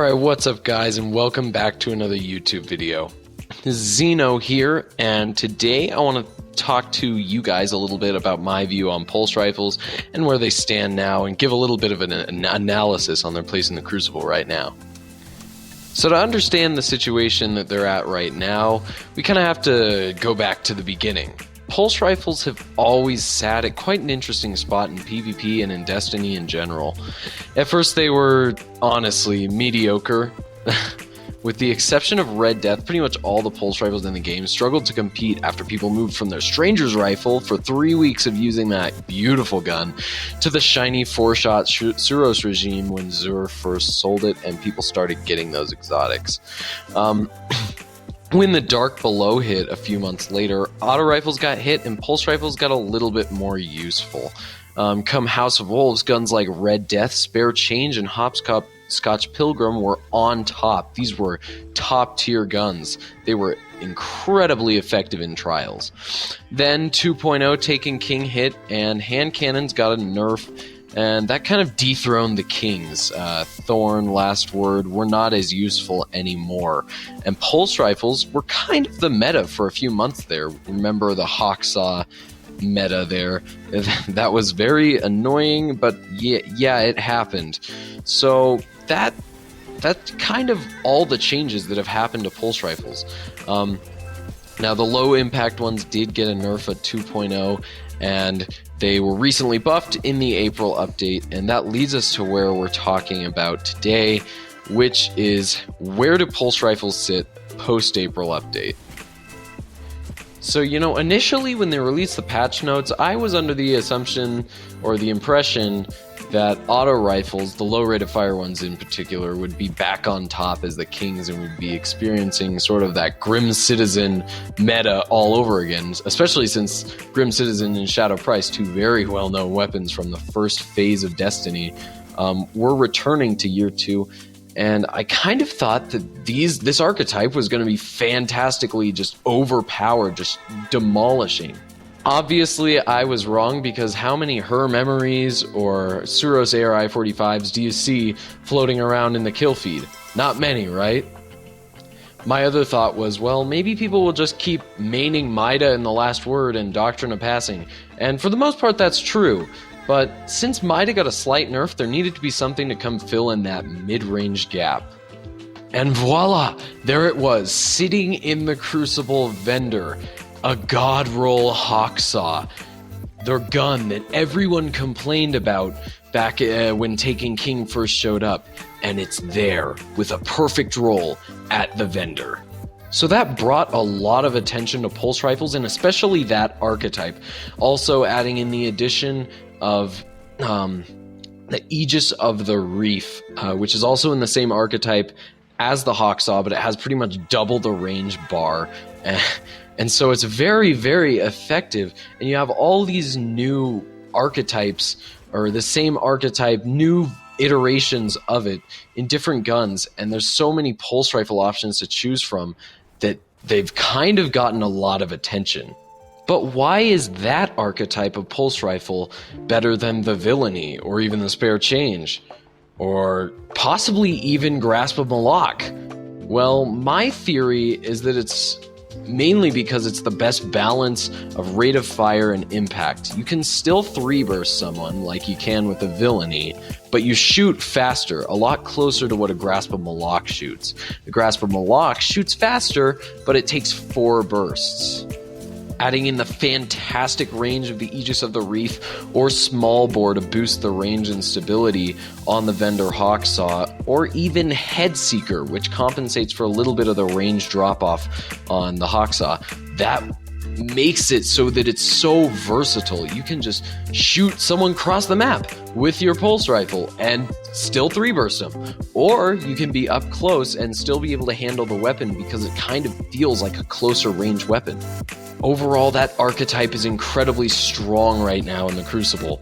Alright, what's up guys, and welcome back to another YouTube video. This is Zeno here, and today I want to talk to you guys a little bit about my view on pulse rifles and where they stand now, and give a little bit of an analysis on their place in the Crucible right now. So to understand the situation that they're at right now, we kind of have to go back to the beginning. Pulse rifles have always sat at quite an interesting spot in PvP and in Destiny in general. At first they were, honestly, mediocre. With the exception of Red Death, pretty much all the pulse rifles in the game struggled to compete after people moved from their Stranger's Rifle for 3 weeks of using that beautiful gun to the shiny 4-shot Suros regime when Zur first sold it and people started getting those exotics. When the Dark Below hit a few months later, auto rifles got hit and pulse rifles got a little bit more useful. Come House of Wolves, guns like Red Death, Spare Change, and Hopscotch Pilgrim were on top. These were top tier guns. They were incredibly effective in trials. Then 2.0 Taken King hit and hand cannons got a nerf, and that kind of dethroned the Kings. Thorn, Last Word were not as useful anymore. And pulse rifles were kind of the meta for a few months there. Remember the Hawksaw meta there? That was very annoying, but yeah, it happened. So that's kind of all the changes that have happened to pulse rifles. Now the low impact ones did get a nerf at 2.0, and they were recently buffed in the April update, and that leads us to where we're talking about today, which is where do pulse rifles sit post-April update. So, initially when they released the patch notes, I was under the assumption, or the impression, that auto rifles, the low rate of fire ones in particular, would be back on top as the kings and would be experiencing sort of that Grim Citizen meta all over again, especially since Grim Citizen and Shadow Price, two very well-known weapons from the first phase of Destiny, were returning to year 2. And I kind of thought that this archetype was going to be fantastically just overpowered, just demolishing. Obviously, I was wrong, because how many Her Memories or Suros ARI-45s do you see floating around in the kill feed? Not many, right? My other thought was, well, maybe people will just keep maining Mida in the Last Word and Doctrine of Passing, and for the most part that's true. But since Mida got a slight nerf, there needed to be something to come fill in that mid-range gap. And voila! There it was, sitting in the Crucible vendor. A God Roll Hawksaw. Their gun that everyone complained about back when Taken King first showed up. And it's there, with a perfect roll, at the vendor. So that brought a lot of attention to pulse rifles, and especially that archetype. Also adding in the addition of the Aegis of the Reef, which is also in the same archetype as the Hawksaw, but it has pretty much double the range bar. And so it's very, very effective. And you have all these new archetypes, or the same archetype, new iterations of it in different guns. And there's so many pulse rifle options to choose from that they've kind of gotten a lot of attention. But why is that archetype of pulse rifle better than the Villainy, or even the Spare Change, or possibly even Grasp of Malak? Well, my theory is that it's mainly because it's the best balance of rate of fire and impact. You can still 3-burst someone like you can with the Villainy, but you shoot faster, a lot closer to what a Grasp of Malak shoots. The Grasp of Malak shoots faster, but it takes 4 bursts. Adding in the fantastic range of the Aegis of the Reef or small bore to boost the range and stability on the Vendor Hawksaw, or even Headseeker, which compensates for a little bit of the range drop-off on the Hawksaw. That makes it so that it's so versatile. You can just shoot someone across the map with your pulse rifle and still 3-burst them. Or you can be up close and still be able to handle the weapon, because it kind of feels like a closer range weapon. Overall, that archetype is incredibly strong right now in the Crucible.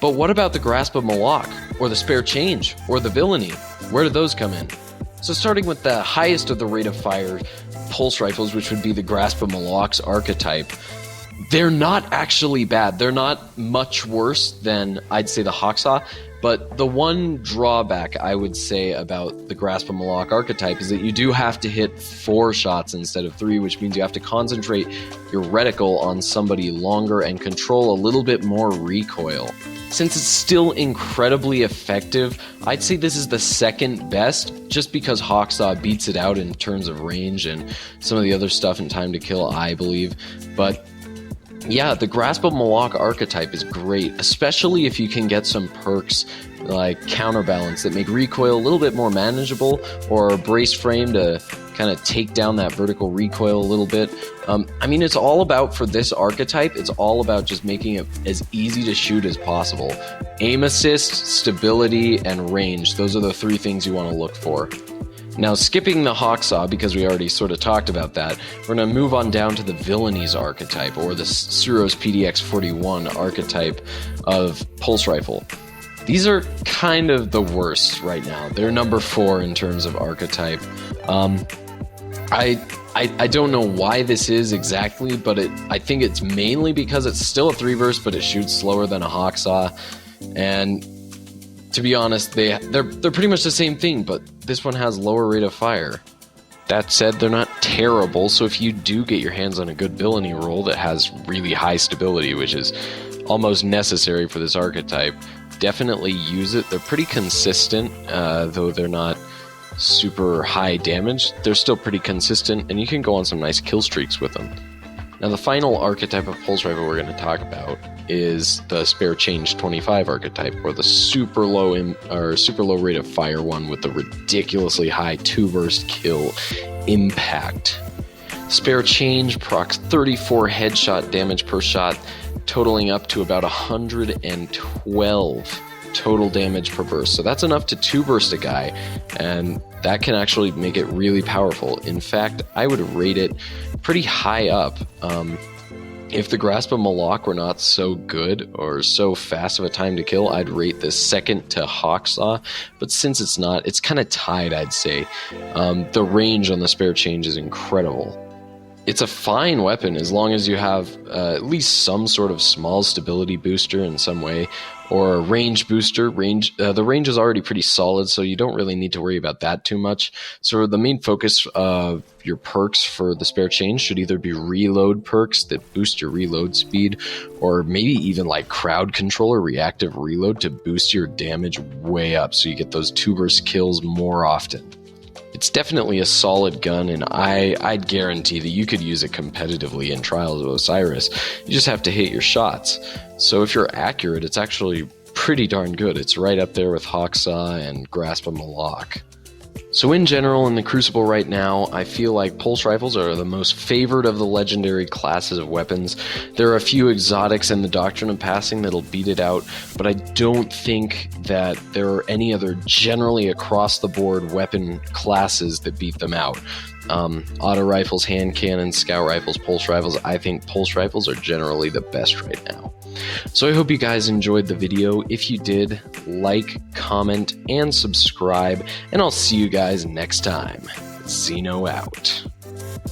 But what about the Grasp of Malak, or the Spare Change, or the Villainy? Where do those come in? So starting with the highest of the rate of fire pulse rifles, which would be the Grasp of Malak's archetype, they're not actually bad. They're not much worse than, I'd say, the Hawksaw, But the one drawback I would say about the Grasp of Malak archetype is that you do have to hit 4 shots instead of 3, which means you have to concentrate your reticle on somebody longer and control a little bit more recoil. Since it's still incredibly effective, I'd say this is the second best, just because Hawksaw beats it out in terms of range and some of the other stuff in time to kill, I believe. But yeah, the Grasp of Malak archetype is great, especially if you can get some perks like Counterbalance that make recoil a little bit more manageable, or Brace Frame to kind of take down that vertical recoil a little bit. I mean, it's all about, for this archetype, it's all about just making it as easy to shoot as possible. Aim assist, stability, and range. Those are the 3 things you want to look for. Now, skipping the Hawksaw, because we already sort of talked about that, we're going to move on down to the Villainies archetype, or the Suros PDX-41 archetype of Pulse Rifle. These are kind of the worst right now. They're number 4 in terms of archetype. I don't know why this is exactly, but I think it's mainly because it's still a 3-burst, but it shoots slower than a Hawksaw. And to be honest, they're pretty much the same thing, but this one has lower rate of fire. That said, they're not terrible, so if you do get your hands on a good villainy roll that has really high stability, which is almost necessary for this archetype, definitely use it. They're pretty consistent, though they're not super high damage. They're still pretty consistent, and you can go on some nice kill streaks with them. Now, the final archetype of Pulse Rifle we're going to talk about is the Spare Change 25 archetype, or the super low rate of fire one with the ridiculously high 2-burst kill impact. Spare Change procs 34 headshot damage per shot, totaling up to about 112 total damage per burst. So that's enough to 2-burst a guy, and that can actually make it really powerful. In fact, I would rate it pretty high up. If the Grasp of Malak were not so good or so fast of a time to kill, I'd rate this second to Hawksaw, but since it's not, it's kind of tied, I'd say. The range on the Spare Change is incredible. It's a fine weapon as long as you have at least some sort of small stability booster in some way, or a range booster. The range is already pretty solid, so you don't really need to worry about that too much. So the main focus of your perks for the Spare Change should either be reload perks that boost your reload speed, or maybe even like crowd control or reactive reload to boost your damage way up so you get those 2-burst kills more often. It's definitely a solid gun, and I'd guarantee that you could use it competitively in Trials of Osiris. You just have to hit your shots. So if you're accurate, it's actually pretty darn good. It's right up there with Hawksaw and Grasp of Malak. So in general, in the Crucible right now, I feel like Pulse Rifles are the most favored of the legendary classes of weapons. There are a few exotics in the Doctrine of Passing that'll beat it out, but I don't think that there are any other generally across-the-board weapon classes that beat them out. Auto rifles, hand cannons, scout rifles, pulse rifles, I think pulse rifles are generally the best right now. So I hope you guys enjoyed the video. If you did, like, comment, and subscribe, and I'll see you guys next time. Xeno out.